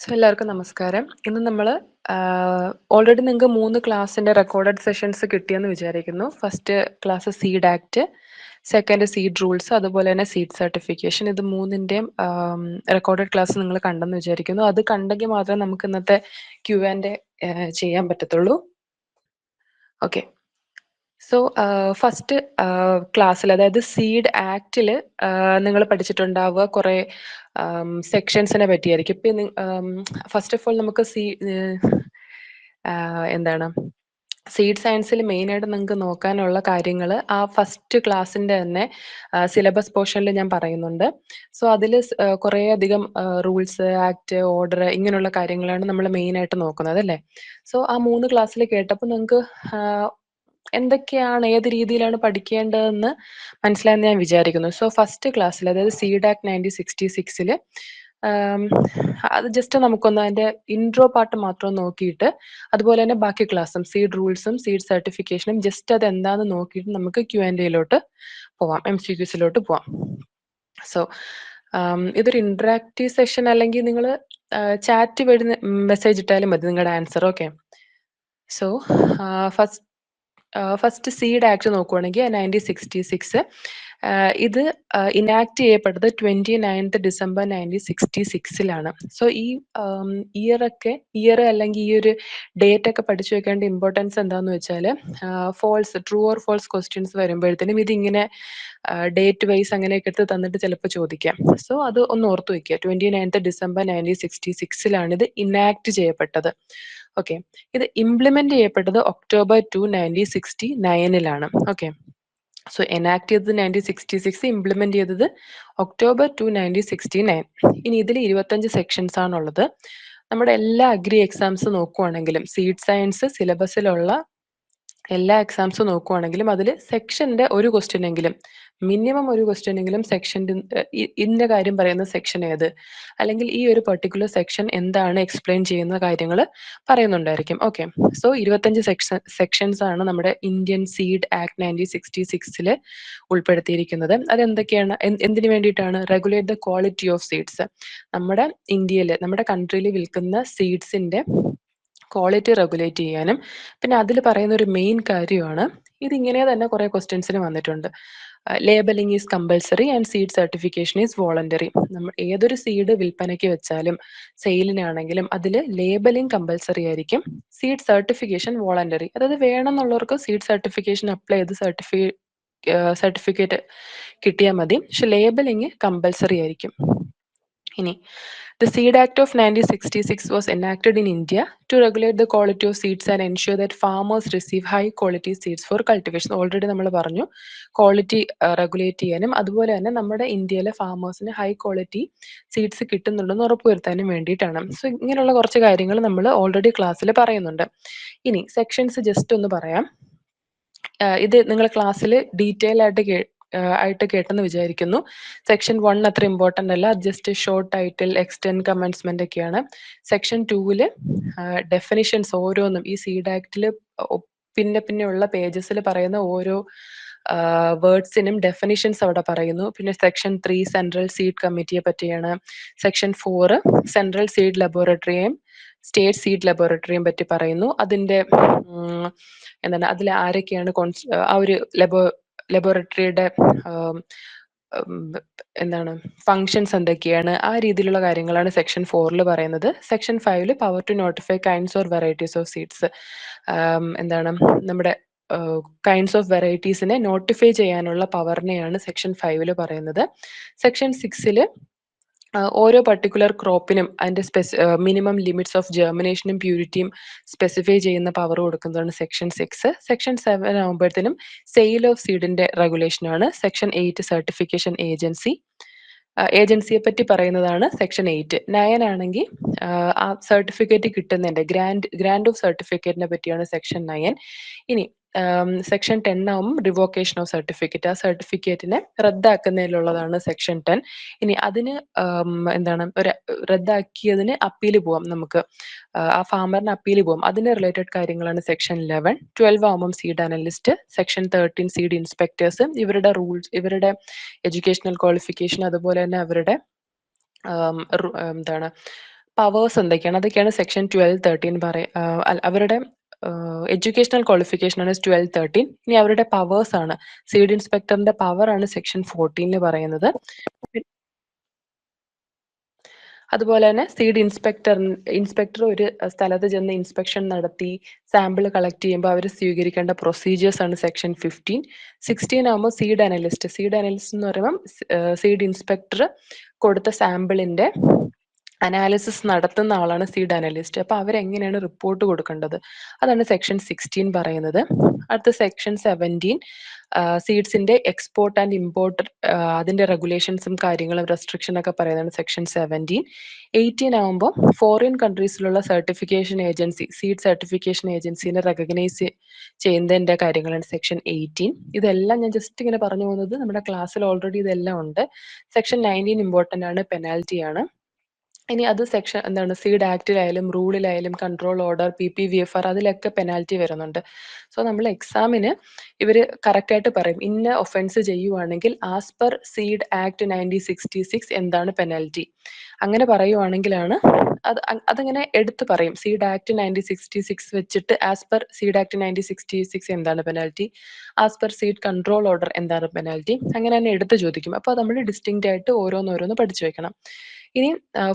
എല്ലാവർക്കും നമസ്കാരം. ഇന്ന് നമ്മൾ ഓൾറെഡി നിങ്ങൾക്ക് 3 ക്ലാസ്സിൻ്റെ റെക്കോർഡഡ് സെഷൻസ് കിട്ടിയെന്ന് വിചാരിക്കുന്നു. First class seed act, second seed rules, അതുപോലെ തന്നെ സീഡ് സർട്ടിഫിക്കേഷൻ. ഇത് മൂന്നിൻ്റെയും റെക്കോർഡഡ് ക്ലാസ് നിങ്ങൾ കണ്ടെന്ന് വിചാരിക്കുന്നു. അത് കണ്ടെങ്കിൽ മാത്രമേ നമുക്ക് ഇന്നത്തെ Q&A ചെയ്യാൻ പറ്റത്തുള്ളൂ. ഓക്കെ. സോ ഫസ്റ്റ് ക്ലാസ്സിൽ, അതായത് സീഡ് ആക്റ്റിൽ നിങ്ങൾ പഠിച്ചിട്ടുണ്ടാവുക കുറേ സെക്ഷൻസിനെ പറ്റിയായിരിക്കും. ഇപ്പം ഫസ്റ്റ് ഓഫ് ഓൾ നമുക്ക് എന്താണ് സീഡ് സയൻസിൽ മെയിനായിട്ട് നിങ്ങൾക്ക് നോക്കാനുള്ള കാര്യങ്ങൾ ആ ഫസ്റ്റ് ക്ലാസ്സിൻ്റെ തന്നെ സിലബസ് പോർഷനിൽ ഞാൻ പറയുന്നുണ്ട്. സോ അതിൽ കുറേ അധികം റൂൾസ്, ആക്ട്, ഓർഡർ ഇങ്ങനെയുള്ള കാര്യങ്ങളാണ് നമ്മൾ മെയിനായിട്ട് നോക്കുന്നത് അല്ലേ. സോ ആ 3 ക്ലാസ്സിൽ കേട്ടപ്പോൾ നിങ്ങൾക്ക് എന്തൊക്കെയാണ്, ഏത് രീതിയിലാണ് പഠിക്കേണ്ടതെന്ന് മനസ്സിലായെന്ന് ഞാൻ വിചാരിക്കുന്നു. സോ ഫസ്റ്റ് ക്ലാസ്സിൽ, അതായത് സീഡ് ആക്ട് 1966 അത് ജസ്റ്റ് നമുക്കൊന്ന് അതിൻ്റെ ഇൻട്രോ പാർട്ട് മാത്രം നോക്കിയിട്ട്, അതുപോലെ തന്നെ ബാക്കി ക്ലാസ്സും സീഡ് റൂൾസും സീഡ് സർട്ടിഫിക്കേഷനും ജസ്റ്റ് അത് എന്താണെന്ന് നോക്കിയിട്ട് നമുക്ക് Q&Aയിലോട്ട് പോവാം, MCQസിലോട്ട് പോവാം. സോ ഇതൊരു ഇൻട്രാക്റ്റീവ് സെഷൻ, അല്ലെങ്കിൽ നിങ്ങൾ ചാറ്റ് വഴി മെസ്സേജ് ഇട്ടാലും മതി നിങ്ങളുടെ answer. Okay. So first seed act നോക്കുവാണെങ്കിൽ 1966 ഇത് ഇനാക്ട് ചെയ്യപ്പെട്ടത് 29th December 1966 സോ ഈ ഇയർ അല്ലെങ്കിൽ ഈ ഒരു ഡേറ്റ് ഒക്കെ പഠിച്ചു വെക്കേണ്ട ഇമ്പോർട്ടൻസ് എന്താണെന്ന് വെച്ചാൽ, ട്രൂ ഓർ ഫോൾസ് ക്വസ്റ്റ്യൻസ് വരുമ്പോഴത്തേനും ഇതിങ്ങനെ ഡേറ്റ് വൈസ് അങ്ങനെയൊക്കെ എടുത്ത് തന്നിട്ട് ചിലപ്പോൾ ചോദിക്കാം. സോ അത് ഒന്ന് ഓർത്ത് വയ്ക്കുക. 29th December 1966 ഇത് ഇനാക്ട് ചെയ്യപ്പെട്ടത്. ഓക്കെ. ഇത് ഇംപ്ലിമെന്റ് ചെയ്യപ്പെട്ടത് October 2, 1969. ഓക്കെ. സോ എനാക്ട് ചെയ്തത് 1966, ഇംപ്ലിമെന്റ് ചെയ്തത് October 2, 1969. ഇനി ഇതിൽ 25 സെക്ഷൻസ് ആണുള്ളത്. നമ്മുടെ എല്ലാ അഗ്രി എക്സാംസ് നോക്കുവാണെങ്കിലും, സീഡ് സയൻസ് സിലബസിലുള്ള എല്ലാ എക്സാംസും നോക്കുവാണെങ്കിലും അതിൽ സെക്ഷന്റെ ഒരു ക്വസ്റ്റ്യൻ എങ്കിലും, മിനിമം ഒരു ക്വസ്റ്റ്യൻ എങ്കിലും സെക്ഷൻ്റെ ഇതിന്റെ കാര്യം പറയുന്ന സെക്ഷൻ ഏത്, അല്ലെങ്കിൽ ഈ ഒരു പെർട്ടിക്കുലർ സെക്ഷൻ എന്താണ് എക്സ്പ്ലെയിൻ ചെയ്യുന്ന കാര്യങ്ങൾ പറയുന്നുണ്ടായിരിക്കും. ഓക്കെ. സോ 25 സെക്ഷൻസ് ആണ് നമ്മുടെ ഇന്ത്യൻ സീഡ് ആക്ട് 1966 ഉൾപ്പെടുത്തിയിരിക്കുന്നത്. അതെന്തൊക്കെയാണ്, എന്തിനു വേണ്ടിയിട്ടാണ്? Regulate the quality of seeds. നമ്മുടെ ഇന്ത്യയിൽ, നമ്മുടെ കൺട്രിയിൽ വിൽക്കുന്ന സീഡ്സിന്റെ ക്വാളിറ്റി റെഗുലേറ്റ് ചെയ്യാനും. പിന്നെ അതിൽ പറയുന്ന ഒരു മെയിൻ കാര്യമാണ്, ഇതിങ്ങനെ തന്നെ കുറേ ക്വസ്റ്റ്യൻസിന് വന്നിട്ടുണ്ട്. Labelling is compulsory and seed certification is voluntary. നമ്മൾ ഏതൊരു സീഡ് വിൽപ്പനയ്ക്ക് വെച്ചാലും സെയിലിനാണെങ്കിലും അതിൽ ലേബലിംഗ് കമ്പൽസറി ആയിരിക്കും, സീഡ് സർട്ടിഫിക്കേഷൻ വോളണ്ടറി. അതായത് വേണമെന്നുള്ളവർക്ക് സീഡ് സർട്ടിഫിക്കേഷൻ അപ്ലൈ ചെയ്ത് സർട്ടിഫിക്കറ്റ് കിട്ടിയാൽ മതി, പക്ഷെ ലേബലിംഗ് കമ്പൽസറി ആയിരിക്കും. ഇനി The Seed Act of 1966 was enacted in India to regulate the quality of seeds and ensure that farmers receive high quality seeds for cultivation. Already നമ്മൾ പറഞ്ഞു, quality regulate ചെയ്യാനും അതുപോലെ തന്നെ നമ്മുടെ ഇന്ത്യയിലെ ഫാമേഴ്സിന് ഹൈ ക്വാളിറ്റി സീഡ്സ് കിട്ടുന്നുണ്ടെന്ന് ഉറപ്പുവരുത്താനും വേണ്ടിയിട്ടാണ്. സോ ഇങ്ങനെയുള്ള കുറച്ച് കാര്യങ്ങൾ നമ്മൾ ഓൾറെഡി ക്ലാസ്സിൽ പറയുന്നുണ്ട്. ഇനി സെക്ഷൻസ് ജസ്റ്റ് ഒന്ന് പറയാം. ഇത് നിങ്ങൾ ക്ലാസ്സിൽ ഡീറ്റെയിൽ ആയിട്ട് കേട്ടെന്ന് വിചാരിക്കുന്നു. സെക്ഷൻ 1 അത്ര ഇമ്പോർട്ടൻ്റ് അല്ല, just short title, extend, commencement ഒക്കെയാണ്. സെക്ഷൻ 2 ഡെഫിനിഷൻസ് ഓരോന്നും ഈ സീഡ് ആക്ടിൽ പിന്നെ ഉള്ള പേജസിൽ പറയുന്ന ഓരോ വേർഡ്സിനും ഡെഫിനിഷൻസ് അവിടെ പറയുന്നു. പിന്നെ സെക്ഷൻ 3 സെൻട്രൽ സീഡ് കമ്മിറ്റിയെ പറ്റിയാണ്. സെക്ഷൻ 4 സെൻട്രൽ സീഡ് ലബോറട്ടറിയെയും സ്റ്റേറ്റ് സീഡ് ലബോറട്ടറിയെയും പറ്റി പറയുന്നു. അതിൻ്റെ എന്താണ്, അതിൽ ആരൊക്കെയാണ് ആ ഒരു ലബോറട്ടറിയുടെ എന്താണ് ഫങ്ഷൻസ് എന്തൊക്കെയാണ്, ആ രീതിയിലുള്ള കാര്യങ്ങളാണ് സെക്ഷൻ 4 പറയുന്നത്. Section 5 power to notify kinds or varieties of seeds. എന്താണ്, നമ്മുടെ കൈൻഡ്സ് ഓഫ് വെറൈറ്റീസിനെ നോട്ടിഫൈ ചെയ്യാനുള്ള പവറിനെയാണ് സെക്ഷൻ 5 പറയുന്നത്. സെക്ഷൻ 6 ഓരോ പർട്ടിക്കുലർ ക്രോപ്പിനും അതിൻ്റെ മിനിമം ലിമിറ്റ്സ് ഓഫ് ജെർമിനേഷനും പ്യൂരിറ്റിയും സ്പെസിഫൈ ചെയ്യുന്ന പവർ കൊടുക്കുന്നതാണ് സെക്ഷൻ 6. സെക്ഷൻ 7 ആകുമ്പോഴത്തേനും സെയിൽ ഓഫ് സീഡിന്റെ റെഗുലേഷനാണ്. സെക്ഷൻ 8 സർട്ടിഫിക്കേഷൻ ഏജൻസിയെ പറ്റി പറയുന്നതാണ് സെക്ഷൻ 8. 9 ആണെങ്കിൽ ആ സർട്ടിഫിക്കറ്റ് കിട്ടുന്നതിന്റെ ഗ്രാൻഡ് ഓഫ് സർട്ടിഫിക്കറ്റിനെ പറ്റിയാണ് സെക്ഷൻ 9. ഇനി സെക്ഷൻ 10 ആവും റിവോക്കേഷൻ ഓഫ് സർട്ടിഫിക്കറ്റ്. ആ സർട്ടിഫിക്കറ്റിനെ റദ്ദാക്കുന്നതിലുള്ളതാണ് സെക്ഷൻ 10. ഇനി അതിന് എന്താണ്, ഒരു റദ്ദാക്കിയതിന് അപ്പീൽ പോവാം, നമുക്ക് ആ ഫാമറിന് അപ്പീൽ പോവാം. അതിന് റിലേറ്റഡ് കാര്യങ്ങളാണ് സെക്ഷൻ 11. 12 ആവുമ്പം seed analyst. Section 13 seed inspectors. ഇവരുടെ റൂൾസ്, ഇവരുടെ എഡ്യൂക്കേഷണൽ ക്വാളിഫിക്കേഷൻ, അതുപോലെ തന്നെ അവരുടെ എന്താണ് പവേഴ്സ് എന്തൊക്കെയാണ്? അതൊക്കെയാണ് സെക്ഷൻ 12, 13 അവരുടെ എഡ്യൂക്കേഷണൽ ക്വാളിഫിക്കേഷൻ ആണ് 12, 13. ഇനി അവരുടെ പവേഴ്സ് ആണ്. സീഡ് ഇൻസ്പെക്ടറിന്റെ പവർ ആണ് സെക്ഷൻ 14 പറയുന്നത്. അതുപോലെ തന്നെ സീഡ് ഇൻസ്പെക്ടർ ഒരു സ്ഥലത്ത് ചെന്ന് ഇൻസ്പെക്ഷൻ നടത്തി സാമ്പിൾ കളക്ട് ചെയ്യുമ്പോൾ അവർ സ്വീകരിക്കേണ്ട പ്രൊസീജിയേഴ്സ് ആണ് സെക്ഷൻ 15. 16 ആകുമ്പോൾ സീഡ് അനലിസ്റ്റ് എന്ന് പറയുമ്പോൾ സീഡ് ഇൻസ്പെക്ടർ കൊടുത്ത സാമ്പിളിന്റെ അനാലിസിസ് നടത്തുന്ന ആളാണ് സീഡ് അനലിസ്റ്റ്. അപ്പൊ അവരെങ്ങനെയാണ് റിപ്പോർട്ട് കൊടുക്കേണ്ടത്, അതാണ് സെക്ഷൻ 16 പറയുന്നത്. അടുത്ത സെക്ഷൻ 17 സീഡ്സിന്റെ എക്സ്പോർട്ട് ആൻഡ് ഇമ്പോർട്ട് അതിന്റെ റെഗുലേഷൻസും കാര്യങ്ങളും റെസ്ട്രിക്ഷൻ ഒക്കെ പറയുന്നതാണ് സെക്ഷൻ 17. 18 ആകുമ്പോൾ ഫോറിൻ കൺട്രീസിലുള്ള സർട്ടിഫിക്കേഷൻ ഏജൻസി, സീഡ് സർട്ടിഫിക്കേഷൻ ഏജൻസിനെ റെക്കഗ്നൈസ് ചെയ്യുന്നതിന്റെ കാര്യങ്ങളാണ് സെക്ഷൻ 18. ഇതെല്ലാം ഞാൻ ജസ്റ്റ് ഇങ്ങനെ പറഞ്ഞു പോകുന്നത്, നമ്മുടെ ക്ലാസ്സിൽ ഓൾറെഡി ഇതെല്ലാം ഉണ്ട്. സെക്ഷൻ 19 ഇമ്പോർട്ടന്റ് ആണ്, പെനാൽറ്റി ആണ്. ഇനി അത് സെക്ഷൻ എന്താണ്, സീഡ് ആക്ടിലായാലും റൂളിലായാലും കൺട്രോൾ ഓർഡർ PPVFR അതിലൊക്കെ പെനാൽറ്റി വരുന്നുണ്ട്. സോ നമ്മൾ എക്സാമിന് ഇവർ കറക്റ്റായിട്ട് പറയും, ഇന്ന ഒഫൻസ് ചെയ്യുവാണെങ്കിൽ ആസ് പെർ സീഡ് ആക്ട് 1966 എന്താണ് പെനാൽറ്റി. അങ്ങനെ പറയുവാണെങ്കിലാണ് അതങ്ങനെ എടുത്തു പറയും. സീഡ് ആക്ട് 1966 വെച്ചിട്ട് ആസ് പെർ സീഡ് ആക്ട് 1966 എന്താണ് penalty, as per seed control order എന്താണ് പെനാൽറ്റി, അങ്ങനെ തന്നെ എടുത്ത് ചോദിക്കും. അപ്പോൾ നമ്മൾ ഡിസ്റ്റിങ്ക്റ്റ് ആയിട്ട് ഓരോന്നോരോന്ന് പഠിച്ചു വെക്കണം. ഇനി